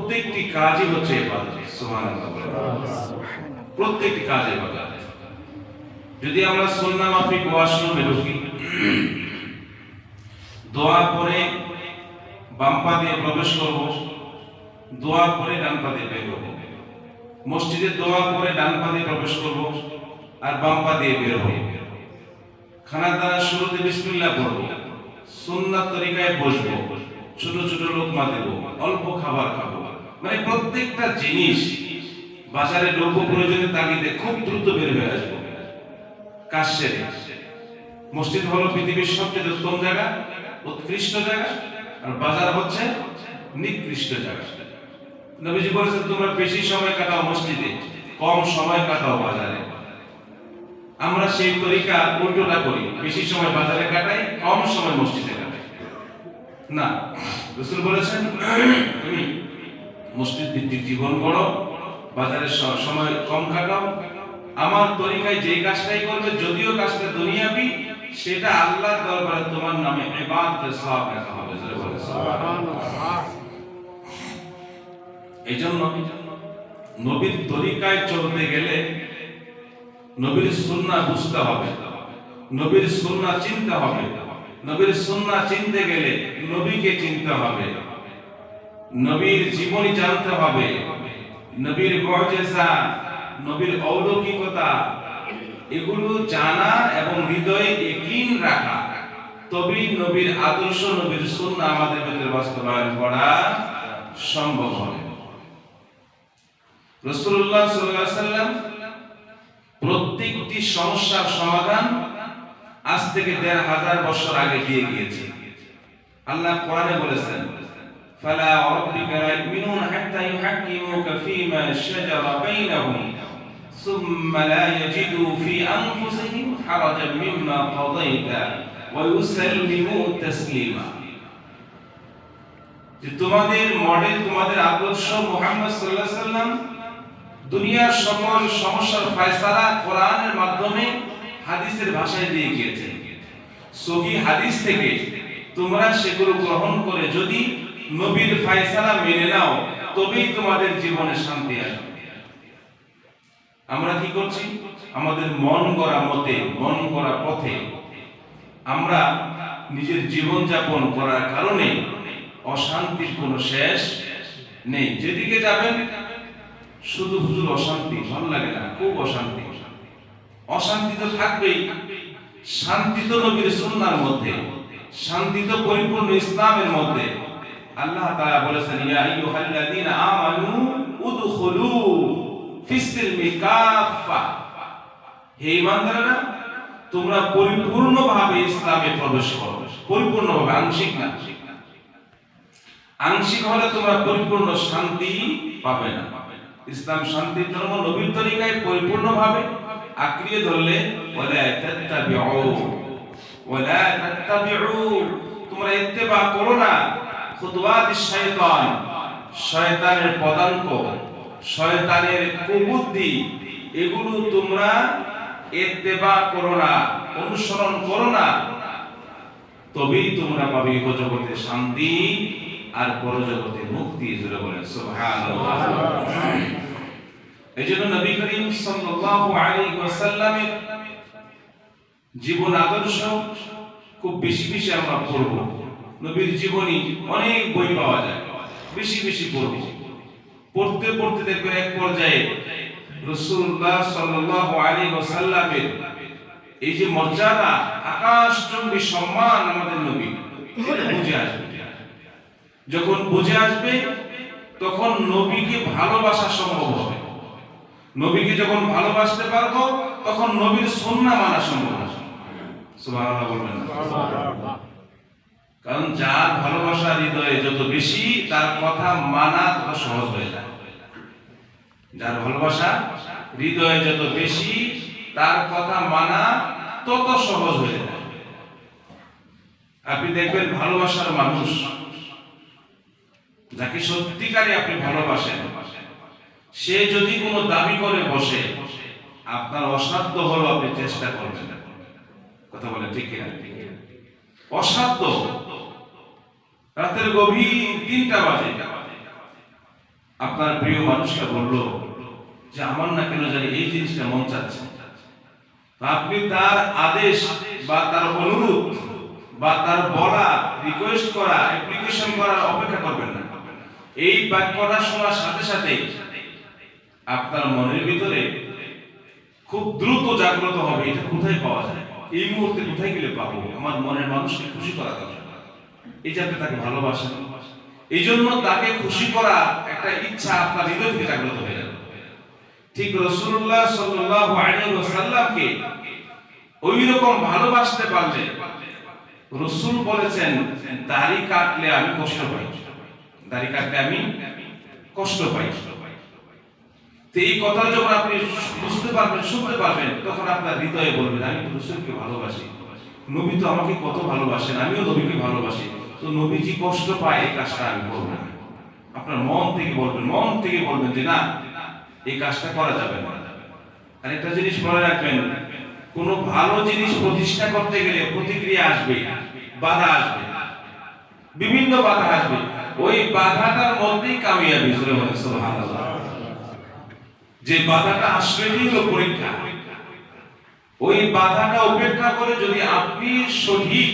প্রত্যেকটি কাজই হচ্ছে ইবাদত। সুবহানাল্লাহ। প্রত্যেকটি কাজ ইবাদত। যদি আমরা সুন্নাহ মাফিক ওয়াশরুমে ঢুকি, দোয়া করে বাম পা দিয়ে প্রবেশ করব, দোয়া করে ডান পা দিয়ে বের হব। মসজিদে দোয়া করে ডান পা দিয়ে প্রবেশ করব আর বাম পা দিয়ে বের হব। খানা দানার শুরুতে বিসমিল্লাহ পড়ব, সুন্নাত তরিকায় বসবো, ছোট ছোট লোকমা দেব, অল্প খাবার খাবো। মানে প্রত্যেকটা জিনিস বাজারে দ্রব্য প্রয়োজনের তাগিদে খুব দ্রুত বের হয়ে আসবো। কাজ সেরে মসজিদ হলো পৃথিবীর সবচেয়ে উত্তম জায়গা, উৎকৃষ্ট জায়গা, আর বাজার হচ্ছে নিকৃষ্ট জায়গা। নবীজি বলেছেন তোমরা বেশি সময় কাটাও মসজিদে, কম সময় কাটাও বাজারে। আমরা সেই তরিকা উল্টোটা করি, বেশি সময় বাজারে কাটাই, কম সময় মসজিদে কাটাই। না, রাসূল বলেছেন তুমি মসজিদ ভিত্তিক জীবন গড়ো, বাজারে সময় কম কাটাও। আমার তরিকায় যে কাজটাই করবে, যদিও কাজটা দুনিয়াবি, সেটা আল্লাহর দরবারে তোমার নামে ইবাদতের সওয়াব লেখা হবে। সুবহানাল্লাহ। এইজন্য নবীর তরিকায় চলতে গেলে নবীর সুন্নাহ বুঝতে হবে, নবীর সুন্নাহ চিনতে হবে। নবীর সুন্নাহ চিনতে গেলে নবীকে চিনতে হবে, নবীর জীবনী জানতে হবে, নবীর মুজিজা, নবীর অলৌকিকতা, এগুলো জানা এবং হৃদয়ে ইয়াকিন রাখা, তবেই নবীর আদর্শ, নবীর সুন্নাহ আমাদের ভিতরে বাস্তবায়ন করা সম্ভব হবে। রাসূলুল্লাহ সাল্লাল্লাহু আলাইহি ওয়াসাল্লাম প্রত্যেকটি সমস্যার সমাধান আজ থেকে ১৫০০ বছর আগে দিয়ে গিয়েছেন। আল্লাহ কোরআনে বলেছেন ফালা রাব্বিকা লা ইউমিনুনা হাত্তা ইউহাক্কিমুকা ফীমা শাজারা বাইনাহুম সুম্মা লা ইয়াজিদু ফী আনফুসিহিম হারাজান মিম্মা কাদাইতা ওয়া ইউসাল্লিমু তাসলিমা। যে তোমাদের মডেল, তোমাদের আদর্শ মুহাম্মদ সাল্লাল্লাহু আলাইহি ওয়াসাল্লাম দুনিয়ার সকল সমস্যার ফয়সালা কোরআনের মাধ্যমে হাদিসের ভাষায় দিয়ে গিয়েছেন। সহিহ হাদিস থেকে তোমরা সেগুলো গ্রহণ করে যদি নবীর ফয়সালা মেনে নাও, তবেই তোমাদের জীবনে শান্তি আসবে। আমরা কি করছি? আমাদের মন গড়া মতে, মন গড়া পথে আমরা নিজের জীবন যাপন করার কারণে অশান্তির কোনো শেষ নেই। যেদিকে যাবেন শুধু হুজুর অশান্তি, ভালো লাগে না, খুব অশান্তি। অশান্তি তো থাকবেই, শান্তি তো নবীর সুন্নাহর মধ্যে, শান্তি তো পরিপূর্ণ ইসলামের মধ্যে। আল্লাহ তাআলা বলেছেন ইয়া আইয়ুহাল্লাযীনা আমানু উদখুলু ফিস-সিলমি কাফা। হে ঈমানদাররা, তোমরা পরিপূর্ণভাবে ইসলামে প্রবেশ করো। পরিপূর্ণভাবে, আংশিক না। আংশিক হলে তোমরা পরিপূর্ণ শান্তি পাবে না। ইসলাম শান্তির ধর্ম, নবীর তরিকায় পরিপূর্ণভাবে আঁকড়িয়ে ধরলে ওয়ালা তাত্তাবিউ, তোমরা ইত্তেবা করো না খুতুওয়াতিশ শায়তান, শয়তানের পদাঙ্ক, শয়তানের কুবুদ্ধি, এগুলো তোমরা ইত্তেবা করো না, অনুসরণ করো না, তবেই তোমরা পাবে ইহজগতে শান্তি আর পরজগতে মুক্তি। জোরে বলেন সুবহানাল্লাহ। এইজন্য নবী করিম সাল্লাল্লাহু আলাইহি ওয়াসাল্লামের জীবন আদর্শ খুব বেশি বেশি আমরা পড়ব। নবীর জীবনী অনেক বই পাওয়া যায়, বেশি বেশি পড়ব। পড়তে পড়তে দেখবেন এক পর্যায়ে রাসূলুল্লাহ সাল্লাল্লাহু আলাইহি ওয়াসাল্লামের এই যে মর্যাদা, আকাশচুম্বী সম্মান আমাদের নবী, এটা বুঝে আসবে। যখন বুঝে আসবে তখন নবীকে ভালোবাসা সম্ভব হবে। নবীকে যখন ভালোবাসতে পারবো তখন নবীর সুন্নাহ মানা সম্ভব হবে। সুবহানাল্লাহ বলবেন না? কারণ যার ভালোবাসা হৃদয়ে যত বেশি, তার কথা মানা তত সহজ হয়ে যায়। যার ভালোবাসা হৃদয়ে যত বেশি, তার কথা মানা তত সহজ হয়ে যায়। আপনি দেখবেন ভালোবাসার মানুষ, যাকে সত্যিকারে আপনি ভালোবাসেন, সে যদি কোনো দাবি করে বসে, আপনার অসাধ্য হলো আপনি চেষ্টা করবেন। কথা বলেন ঠিক কিনা? অসাধ্য। রাতের গভীর ৩টা বাজে, আপনার প্রিয় মানুষটা বললো যে আমার না কেন জানি এই জিনিসটা মন চাচ্ছে, আপনি তার আদেশ বা তার অনুরোধ বা তার বলা, রিকোয়েস্ট করা, অ্যাপ্লিকেশন করার অপেক্ষা করবেন না। এই বাক্যটা শোনার সাথে সাথে আপনার মনের ভিতরে খুব দ্রুত জাগ্রত হবে, এটা কোথায় পাওয়া যায়, এই মুহূর্তে কোথায় গেলে পাবো, আমার মনের মানুষকে খুশি করা দরকার। এই যে আপনি তাকে ভালোবাসেন, এই জন্য তাকে খুশি করা একটা ইচ্ছা আপনার হৃদয় থেকে জাগ্রত হয়ে যাবে। ঠিক রাসূলুল্লাহ সাল্লাল্লাহু আলাইহি ওয়াসাল্লামকে ওই রকম ভালোবাসতে পারলে রাসূল বলেছেন, দাড়ি কাটলে আমি কষ্ট পাই, দাড়ি কাটলে আমি কষ্ট পাই। তো এই কথা যখন আপনি বুঝতে পারবেন, শুনতে পারবেন, তখন আপনার হৃদয়ে বলবেন আমি তো রাসূলকে ভালোবাসি, নবী তো আমাকে কত ভালোবাসেন, আমিও নবীকে ভালোবাসি, তো নবীজি কষ্ট পায় এই কাজটা আমি করব না। আপনার মন থেকে বলবেন, মন থেকে বলবেন যে না, এই কাজটা করা যাবে না। আর একটা জিনিস মনে রাখবেন, কোনো ভালো জিনিস প্রতিষ্ঠা করতে গেলে প্রতিক্রিয়া আসবে, বাধা আসবে, বিভিন্ন বাধা আসবে, ওই বাধাটার মধ্যেই কামিয়াবি। সুবহানাল্লাহ। যে বাধাটা আসবেই হলো পরীক্ষা, ওই বাধাটা উপেক্ষা করে যদি আপনি সঠিক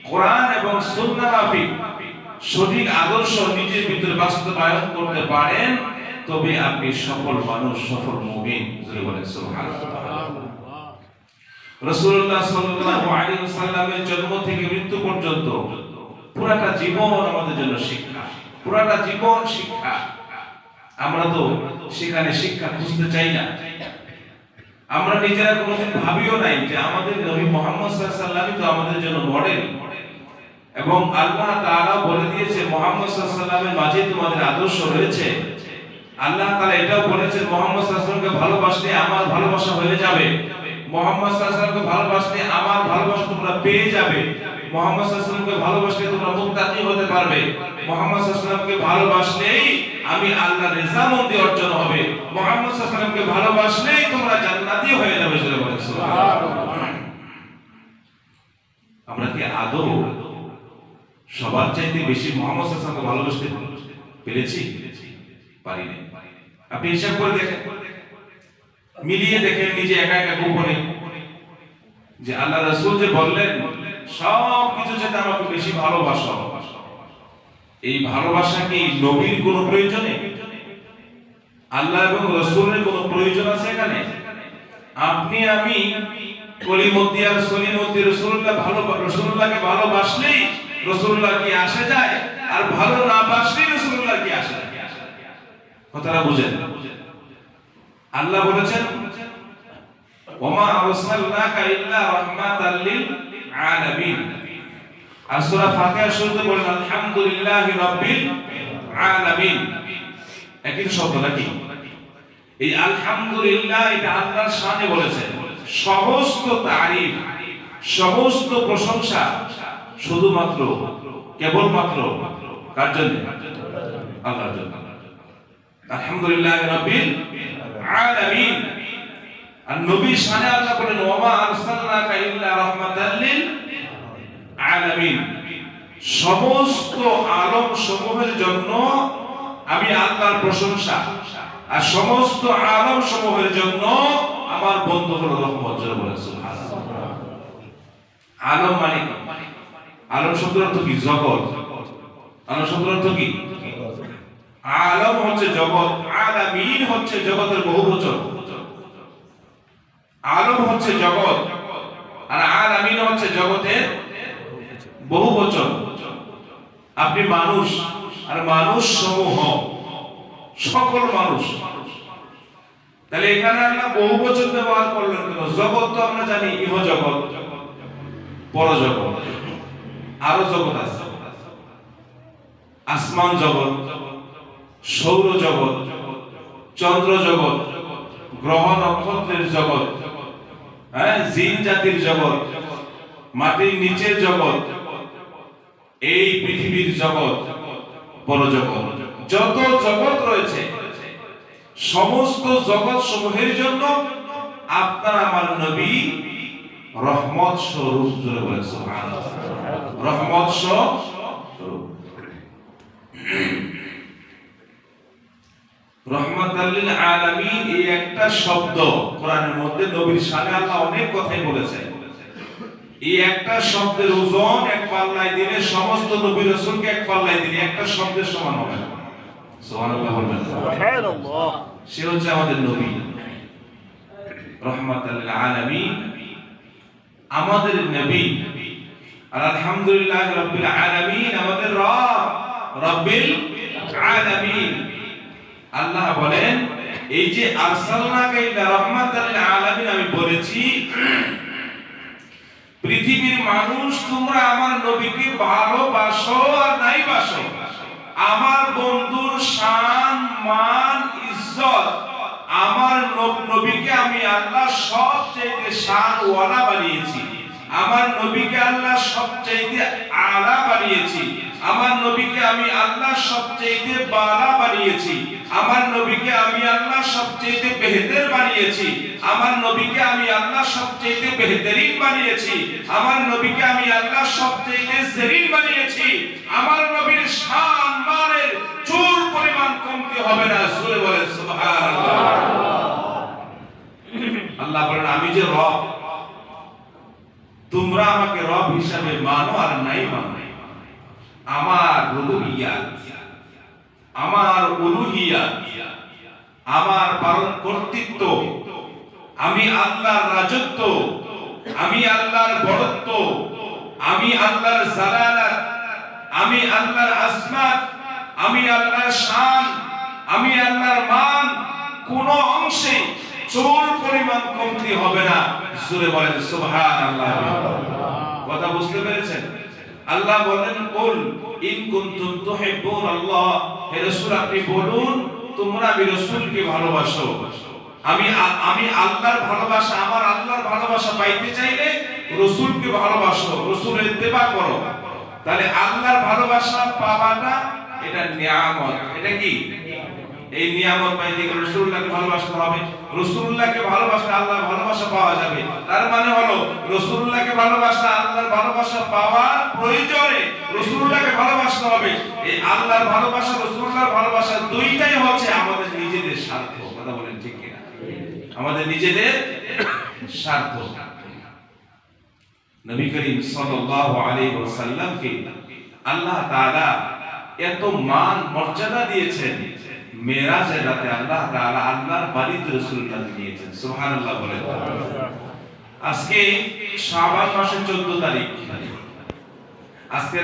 কোরআন এবং সুন্নাহ মাফিক সঠিক আদর্শ নিজের ভিতরে বাস্তবায়ন করতে পারেন, তবে আপনি সফল মানুষ, সফল মুমিন। জোরে বলেন সুবহানাল্লাহ। রাসূলুল্লাহ সাল্লাল্লাহু আলাইহি ওয়াসাল্লামের জন্ম থেকে মৃত্যু পর্যন্ত পুরাটা জীবন আমাদের জন্য শিক্ষা, পুরাটা জীবন শিক্ষা। আমরা তো সেখানে শিক্ষা খুঁজতে চাই না, আমরা নিজেরা কোনোদিন ভাবিও নাই যে আমাদের নবী মুহাম্মদ সাল্লাল্লাহু আলাইহি ওয়াসাল্লাম তো আমাদের জন্য মডেল, এবং আল্লাহ তাআলা বলে দিয়েছে মুহাম্মদ সাল্লাল্লাহু আলাইহি ওয়াসাল্লামের মাঝে তোমাদের আদর্শ রয়েছে। আল্লাহ তাআলা এটাও বলেছেন মুহাম্মদ সাল্লাল্লাহু আলাইহি ওয়াসাল্লামকে ভালোবাসলে আমার ভালোবাসা হয়ে যাবে, মুহাম্মদ সাল্লাল্লাহু আলাইহি ওয়াসাল্লামকে ভালোবাসলে আমার ভালোবাসা তোমরা পেয়ে যাবে, মুহাম্মদ সাল্লাল্লাহু আলাইহি ওয়াসাল্লামকে ভালোবাসলে তোমরা মুত্তাকি হতে পারবে, মুহাম্মদ সাল্লাল্লাহু আলাইহি ওয়াসাল্লামকে ভালোবাসলেই আমি আল্লাহর রিজামন্দি অর্জন হবে, মুহাম্মদ সাল্লাল্লাহু আলাইহি ওয়াসাল্লামকে ভালোবাসলেই তোমরা জান্নাতি হয়ে যাবে। সুবহানাল্লাহ। আমরা কি আদৌ সবার চাইতে বেশি মুহাম্মদ সাল্লাল্লাহু আলাইহি ওয়াসাল্লামকে ভালোবাসতে পেরেছি? পারি না। আপনি হিসাব করে দেখেন, মিলিয়ে দেখেন নিজে একা একা গোপনে, যে আল্লাহ রাসূল যে বললেন সব কিছু যেটা আমাকে বেশি ভালোবাসো, এই ভালোবাসা কি নবীর কোনো প্রয়োজনে, আল্লাহ এবং রাসূলের কোনো প্রয়োজন আছে এখানে? আপনি আমি কলিমুদ্দি আর সলিমুদ্দি রাসূলুল্লাহকে ভালোবাসলেই রাসূলুল্লাহ কি আসে যায়, আর ভালো না বাসলেই রাসূলুল্লাহ কি আসে যায়? কথাটা বুঝেন। আল্লাহ বলেছেন ওমা আরসালনাকা ইল্লা রাহমাতাল লিল আলামিন। আর সূরা ফাতিহা শুরুতে বলেন আলহামদুলিল্লাহি রাব্বিল আলামিন। একই শব্দ নাকি? এই আলহামদুলিল্লাহ এটা আল্লাহর শানে বলেছেন। সমস্ত তারিফ, সমস্ত প্রশংসা শুধুমাত্র কেবলমাত্র কার জন্য? আল্লাহর জন্য। আলহামদুলিল্লাহি রাব্বিল আলামিন। আর নবীর শানে আল্লাহ বলেন ওমা আরসালনাকা ইল্লা রাহমাতাল লিল আলামিন। সমস্ত আলম সমূহের জন্য আমি আল্লাহর প্রশংসা, আর সমস্ত আলম সমূহের জন্য আমার বন্ধু হলো রহমত। জোরে বলেন সুবহানাল্লাহ। আলম মানে কি? আলম শব্দের অর্থ কি? জগৎ। আলম শব্দের অর্থ কি? আলম হচ্ছে জগৎ, আলামিন হচ্ছে জগতের বহুবচন। আলম হচ্ছে জগৎ আর আলামিন হচ্ছে জগতের বহুবচন। আপনি মানুষ, আর মানুষ সমূহ, সকল মানুষ। তাহলে এখানে আল্লাহ বহুবচন ব্যবহার করলেন কেন? জগৎ তো আমরা জানি ইহ জগৎ, পরজগৎ, আরো জগৎ আছে। আসমান জগৎ, সৌর জগৎ, চন্দ্র জগৎ, গ্রহ নক্ষত্রের জগৎ, জিন জাতির জগৎ, মাটির নিচের জগৎ, এই পৃথিবীর জগৎ, পরজগৎ, যত জগৎ রয়েছে সমস্ত জগৎ সমূহের জন্য আপনার আমার নবী রহমত স্বরূপ। জোরে বলেন সুবহানাল্লাহ। রহমত স্বরূপ। রহমাতাল লিল আলামিন এই একটা শব্দ কোরআনের মধ্যে নবীর শানে আল্লাহ অনেক কথাই বলেছেন। এই একটা শব্দের ওজন এক পাল্লায় দিলে সমস্ত নবী রাসূলকে এক পাল্লায় দিলে একটা শব্দের সমান হবে না। সুবহানাল্লাহ বলবেন। সুবহানাল্লাহ। সে হচ্ছে আমাদের নবী রহমাতাল লিল আলামিন, আমাদের নবী। আর আলহামদুলিল্লাহ রাব্বিল আলামিন আমাদের রব, রাব্বিল আলামিন। আল্লাহ বলেন এই যে আরসালনাকা ইলা রাহমাতাল লিল আলামিন, আমি বলেছি পৃথিবীর মানুষ তোমরা আমার নবীকে ভালোবাসো আর নাই বাসো, আমার বন্ধুর শান মান ইজ্জত, আমার নবীকে আমি আল্লাহ সবচেয়ে শান ওয়ালা বানিয়েছি, আমার নবীকে আল্লাহ সবচেয়ে আলা বানিয়েছি, আমার নবীকে আমি আল্লাহ সবচেয়ে বালা বানিয়েছি, আমার নবীকে আমি আল্লাহ সবচেয়ে বেহতর বানিয়েছি, আমার নবীকে আমি আল্লাহ সবচেয়ে বেহতরিন বানিয়েছি, আমার নবীকে আমি আল্লাহ সবচেয়ে জরিন বানিয়েছি। আমার নবীর শান মানের চুল পরিমাণ কমতি হবে না। জোরে বলেন সুবহানাল্লাহ। আল্লাহ বলেন আমি যে রব, তোমরা আমাকে রব হিসাবে মানো আর নাই মানো। আমার রুবুবিয়াত, আমার উলুহিয়াত, আমার পালন কর্তৃত্ব, আমি আল্লাহর রাজত্ব, আমি আল্লাহর বড়ত্ব, আমি আল্লাহর জালালাত, আমি আল্লাহর আসমাত, আমি আল্লাহর শান, আমি আল্লাহর মান কোন অংশে চুল পরিমাণ কমতি হবে না। জোরে বলেন সুবহানাল্লাহ। কথা বুঝতে পেরেছেন? আল্লাহ বলেন কুল ইন কুনতুম তুহিব্বুনাল্লাহ, হে রাসূল আপনি বলুন তোমরা আমি রাসূলকে ভালোবাসো। আমি আল্লাহর ভালোবাসা, আমার আল্লাহর ভালোবাসা পাইতে চাইলে রাসূলকে ভালোবাসো, রাসূলের ইত্তেবা করো। তাহলে আল্লাহর ভালোবাসা পাওয়াটা এটা নিয়ামত। এটা কি? এই নিয়ামত পাইতে গেলে রাসূলুল্লাহকে ভালোবাসতে হবে। রাসূলুল্লাহকে ভালোবাসলে আল্লাহর ভালোবাসা পাওয়া যাবে। তার মানে হলো রাসূলুল্লাহকে ভালোবাসা, আল্লাহর ভালোবাসা পাওয়ার প্রয়োজনে রাসূলুল্লাহকে ভালোবাসতে হবে। এই আল্লাহর ভালোবাসা, রাসূলুল্লাহর ভালোবাসা দুইটাই হচ্ছে আমাদের নিজেদের স্বার্থ। কথা বলেন ঠিক কিনা? আমাদের নিজেদের স্বার্থ। নবী করিম সাল্লাল্লাহু আলাইহি ওয়াসাল্লামকে আল্লাহ তাআলা এত মান মর্যাদা দিয়েছেন, মেরাজের রাতে আল্লাহ তাআলা আল্লাহর বাড়িতে রাসূলুল্লাহকে নিয়েছেন। সুবহানাল্লাহ বলেন। আজকে শাবান মাসের 14 তারিখ। আজকে